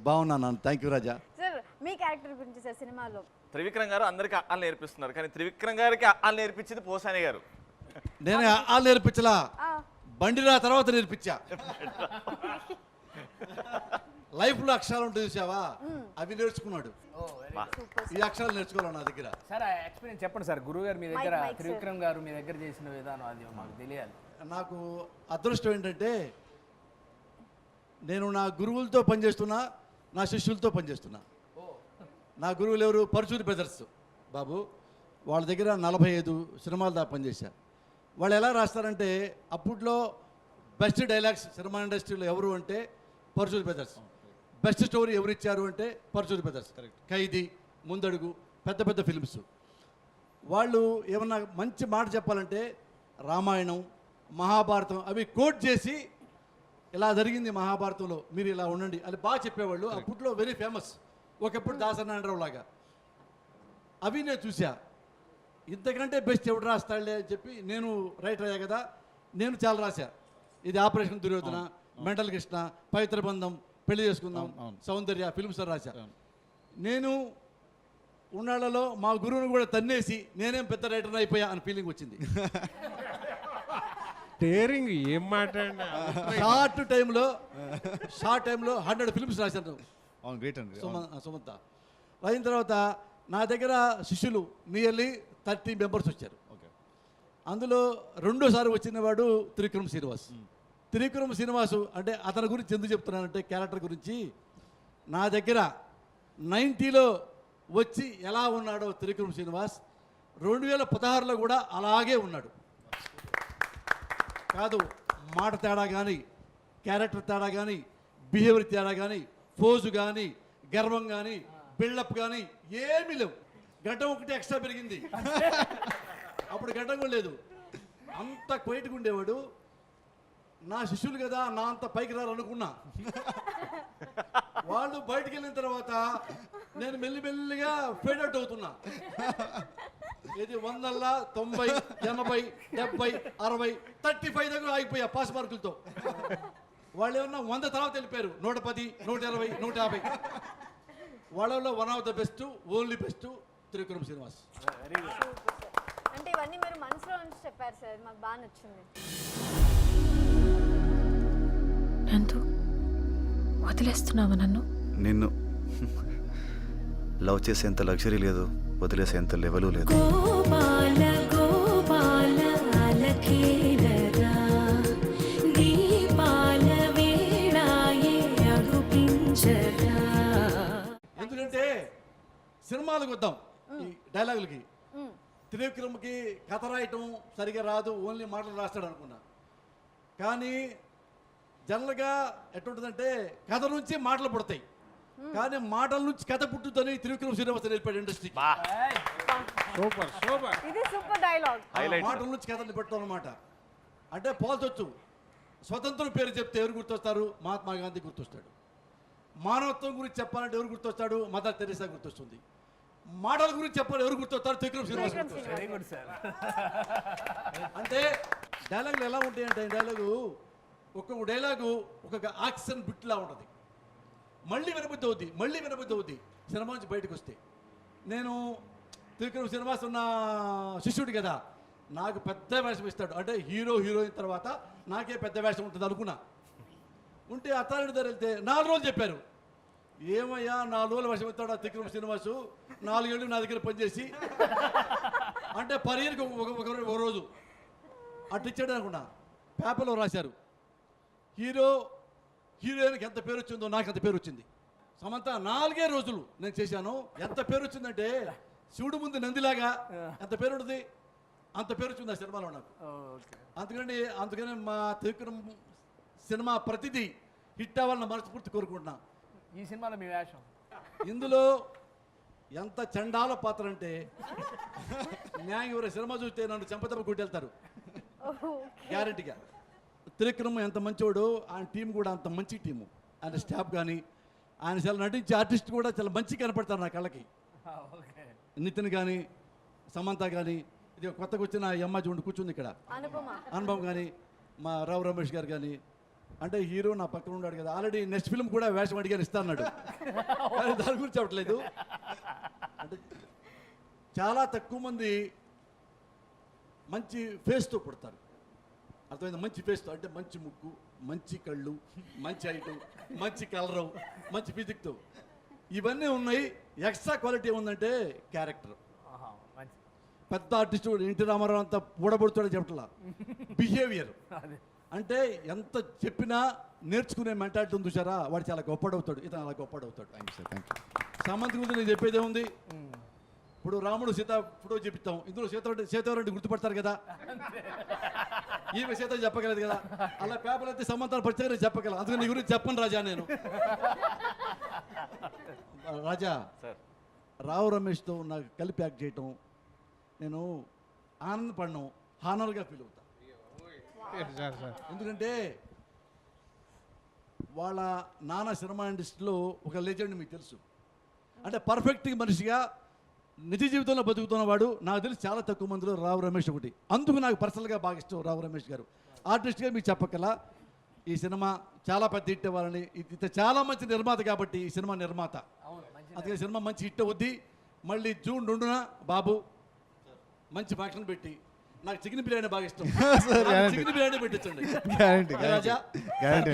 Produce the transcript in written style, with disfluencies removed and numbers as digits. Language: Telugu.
బాగున్నాను. Thank you Raja. Sir me character గురించి సార్ సినిమాలో త్రివిక్రమ్ గారు అందరికి అక్కాలు నేర్పిస్తున్నారు, కానీ త్రివిక్రమ్ గారికి అక్కాలు నేర్పించింది పోసాని గారు. నేను వాళ్ళు నేర్పించలా, బండిరా తర్వాత నేర్పించా. లైఫ్ లో అక్షరాలు ఉంటుంది చూసావా, అవి నేర్చుకున్నాడు. ఈ అక్షరాలు నేర్చుకోవాలి నా దగ్గర. సార్ ఎక్స్పీరియన్స్ చెప్పండి సార్. గురువు గారు మీ దగ్గర, త్రివిక్రమ్ గారు మీ దగ్గర చేసిన విధానం అది మాకు తెలియాలి. నాకు అదృష్టం ఏంటంటే నేను నా గురువులతో పనిచేస్తున్నా, నా శిష్యులతో పనిచేస్తున్నా. నా గురువులు ఎవరు? పరచూరి బ్రదర్స్ బాబు. వాళ్ళ దగ్గర 45 సినిమాల దాకా పనిచేశా. వాళ్ళు ఎలా రాస్తారంటే, అప్పట్లో బెస్ట్ డైలాగ్స్ సినిమా ఇండస్ట్రీలో ఎవరు అంటే పరచూరి బ్రదర్స్. బెస్ట్ స్టోరీ ఎవరు ఇచ్చారు అంటే పరచూరి బ్రదర్స్. ఖైదీ, ముందడుగు, పెద్ద పెద్ద ఫిల్మ్స్. వాళ్ళు ఏమన్నా మంచి మాట చెప్పాలంటే రామాయణం, మహాభారతం అవి కోట్ చేసి ఇలా జరిగింది మహాభారతంలో, మీరు ఇలా ఉండండి అని బాగా చెప్పేవాళ్ళు. అప్పట్లో వెరీ ఫేమస్. ఒకప్పుడు దాసనారాయణరావు లాగా. అవి నేను చూసా. ఇంతకంటే బెస్ట్ ఎవడు రాస్తాడులే అని చెప్పి నేను రైటర్ అయ్యా కదా, నేను చాలా రాశా. ఇది ఆపరేషన్ దుర్యోధన, మెంటల్ కృష్ణ, పవిత్ర బంధం, పెళ్లి చేసుకుందాం, సౌందర్య ఫిల్మ్స్ రాశా. నేను ఉన్నాళ్లలో మా గురువుని కూడా తన్నేసి నేనేం పెద్ద రైటర్ అయిపోయా అని ఫీలింగ్ వచ్చింది. ఏం మాట్లాడినా షార్ట్ టైంలో 100 ఫిల్మ్స్ రాశాను. సుమంత అయిన తర్వాత నా దగ్గర శిష్యులు నియర్లీ 30 మెంబర్స్ వచ్చారు. అందులో రెండోసారి వచ్చిన వాడు త్రివిక్రమ్ శ్రీనివాస్. త్రివిక్రమ్ శ్రీనివాసు అంటే అతని గురించి ఎందుకు చెప్తున్నానంటే, క్యారెక్టర్ గురించి నా దగ్గర 90లో వచ్చి ఎలా ఉన్నాడో త్రివిక్రమ్ శ్రీనివాస్ 2016లో కూడా అలాగే ఉన్నాడు. కాదు, మాట తేడా కానీ, క్యారెక్టర్ తేడా కానీ, బిహేవియర్ తేడా కానీ, ఫోజు కానీ, గర్వం కానీ, బిల్డప్ కానీ ఏమీ లేవు. గడ్డం ఒకటి ఎక్స్ట్రా పెరిగింది. అప్పుడు గడ్డం కూడా లేదు. అంత క్వైట్గా ఉండేవాడు. నా శిష్యులు కదా, నా అంత పైకి రాలనుకున్నా. వాళ్ళు బయటికి వెళ్ళిన తర్వాత నేను మెల్లిమెల్లిగా ఫేడ్ అవుట్ అవుతున్నా. ఇది 100, 90, 80, 70, 60, 35 దగ్గర ఆగిపోయా పాస్ మార్కులతో. వాళ్ళు ఏమన్నా 100 తర్వాత వెళ్ళిపోయారు. 110, 120, 150. వాళ్ళలో one of the best, only best Trivikram Srinivas. అంటే ఇవన్నీ మీరు మనసులో నుంచి చెప్పారు సార్, మాకు బాగా నచ్చింది. నందు, వదిలేస్తున్నావా నన్ను? నిన్ను లవ్ చేసేంత లగ్జరీ లేదు, వదిలేసేంత లెవెలు లేదు. ఎందుకంటే సినిమాలకు వద్దాం, ఈ డైలాగులకి. త్రివిక్రమ్కి కథ రాయటం సరిగా రాదు, ఓన్లీ మాటలు రాస్తాడు అనుకున్నా. కానీ జనరల్గా ఎట్లుంటుందంటే కథ నుంచి మాటలు పుడతాయి, కానీ మాటల నుంచి కథ పుట్టుదని త్రివిక్రమ్ శ్రీనివాస్ నేర్పాడు ఇండస్ట్రీకి. ఇది సూపర్ డైలాగ్. మాటల నుంచి కథలు పెట్టడం అనమాట. అంటే పోల్చొచ్చు. స్వతంత్రం పేరు చెప్తే ఎవరు గుర్తొస్తారు? మహాత్మా గాంధీ గుర్తొస్తాడు. మానవత్వం గురించి చెప్పాలంటే ఎవరు గుర్తొస్తాడు? మదర్ తెరీసా గుర్తొస్తుంది. మాటల గురించి చెప్పాలి ఎవరు గుర్తొస్తారు? త్రివిక్రమ్ శ్రీనివాస్ గుర్తొస్తాడు. అంటే డైలాగులు ఎలా ఉంటాయంటే, డైలాగు ఒక్కొక్క డైలాగు ఒక్కొక్క యాక్షన్ బిట్లా ఉంటుంది. మళ్ళీ వినబుద్ధి అవుద్ది సినిమా నుంచి బయటకు వస్తే. నేను త్రివిక్రమ్ శ్రీనివాస్ ఉన్న శిష్యుడు కదా, నాకు పెద్ద వేషం ఇస్తాడు. అంటే హీరోయిన్ తర్వాత నాకే పెద్ద వేషం ఉంటుంది అనుకున్నా. ఉంటే అత్తారెడ్డి దగ్గర వెళ్తే 4 రోజులు చెప్పారు. ఏమయ్యా 4 రోజుల వేషం ఇస్తాడు ఆ త్రివిక్రమ్ శ్రీనివాసు, 4 ఏళ్ళు నా దగ్గర పనిచేసి, అంటే పర్ ఇయర్కి ఒక రోజు అటు ఇచ్చాడు అనుకున్నా. పేపర్లో రాశారు, హీరోయిన్కి ఎంత పేరు వచ్చిందో నాకు అంత పేరు వచ్చింది. సమంత 4 రోజులు నేను చేశాను. ఎంత పేరు వచ్చిందంటే శివుడు ముందు నందిలాగా ఎంత పేరు ఉంటుంది, అంత పేరు వచ్చింది ఆ సినిమాలో నాకు. అందుకని మా త్రివిక్రమ్ సినిమా ప్రతిదీ హిట్ అవ్వాలని మనస్ఫూర్తి కోరుకుంటున్నా. ఈ సినిమాలో మీ వేషం ఇందులో ఎంత చండాల పాత్ర అంటే, న్యాయం ఎవరు సినిమా చూస్తే నన్ను చెంపదెబ్బ కొట్టెళ్తారు గ్యారెంటీగా. త్రివిక్రమ్ ఎంత మంచివాడు, ఆయన టీం కూడా అంత మంచి టీము. ఆయన స్టాఫ్ కానీ, ఆయన చాలా నటించే ఆర్టిస్ట్ కూడా చాలా మంచి కనపడతారు నా కళ్ళకి. నితిన్ కానీ, సమంత కానీ, ఇది కొత్తగా వచ్చిన ఈ అమ్మాయి చూడండి కూర్చుంది ఇక్కడ, అనుభవం కానీ, మా రావు రమేష్ గారు కానీ, అంటే హీరో నా పక్కన ఉన్నాడు కదా, ఆల్రెడీ నెక్స్ట్ ఫిల్మ్ కూడా వేషం అడిగాను ఇస్తా అన్నాడు. కానీ దాని గురించి చెప్పట్లేదు. అంటే చాలా తక్కువ మంది మంచి ఫేస్తో పుడతారు. అర్థమైంది? మంచి ఫేస్తో అంటే మంచి ముక్కు, మంచి కళ్ళు, మంచి హైటు, మంచి కలరు, మంచి ఫిజిక్తో ఇవన్నీ ఉన్నాయి. ఎక్స్ట్రా క్వాలిటీ ఏముందంటే క్యారెక్టర్. ఆహా, మంచి పెద్ద ఆర్టిస్టు ఎన్టీ రామారావు అంతా పూడబడుతాడని చెప్పట్లా, బిహేవియర్ అదే అంటే ఎంత చెప్పినా నేర్చుకునే మెంటాలిటీ ఉంది చూసారా, వాడు చాలా గొప్పడవుతాడు. ఇతను అలా గొప్పడవుతాడు. సామంతి గురించి నేను చెప్పేది ఏముంది, ఇప్పుడు రాముడు సీత ఫోటో చెప్తాం, ఇందులో సీతారెడ్డి గుర్తుపడతారు కదా, ఈమె సీత చెప్పగలదు కదా, అలా పేపర్ అయితే సమాంతరం పరిచయం నేను చెప్పగలను. అందుకని నీ గురించి చెప్పను రాజా. నేను రాజా సార్ రావు రమేష్తో నాకు కలిపి యాక్ట్ చేయటం నేను ఆనందపడను, హానర్గా ఫీల్ అవుతా. సార్ సార్ ఎందుకంటే వాళ్ళ నాన్న సినిమా ఇండస్ట్రీలో ఒక లెజెండ్ మీకు తెలుసు. అంటే పర్ఫెక్ట్ మనిషిగా నిజ జీవితంలో బతుకుతున్నవాడు నాకు తెలిసి చాలా తక్కువ మందిలో రావు రమేష్ ఒకటి. అందుకు నాకు పర్సనల్గా బాగా ఇష్టం రావు రమేష్ గారు. ఆర్టిస్ట్గా మీకు చెప్పగల ఈ సినిమా చాలా పెద్ద హిట్ అవ్వాలని, ఇది చాలా మంచి నిర్మాత కాబట్టి ఈ సినిమా నిర్మాత, అవును మంచి అందుకని సినిమా మంచి హిట్ అవుద్ది. మళ్ళీ జూన్ 2న బాబు మంచి ఫంక్షన్ పెట్టి, నాకు చికెన్ బిర్యానీ బాగా ఇష్టం, చికెన్ బిర్యానీ పెట్టించండి రాజా. గ్యారంటీ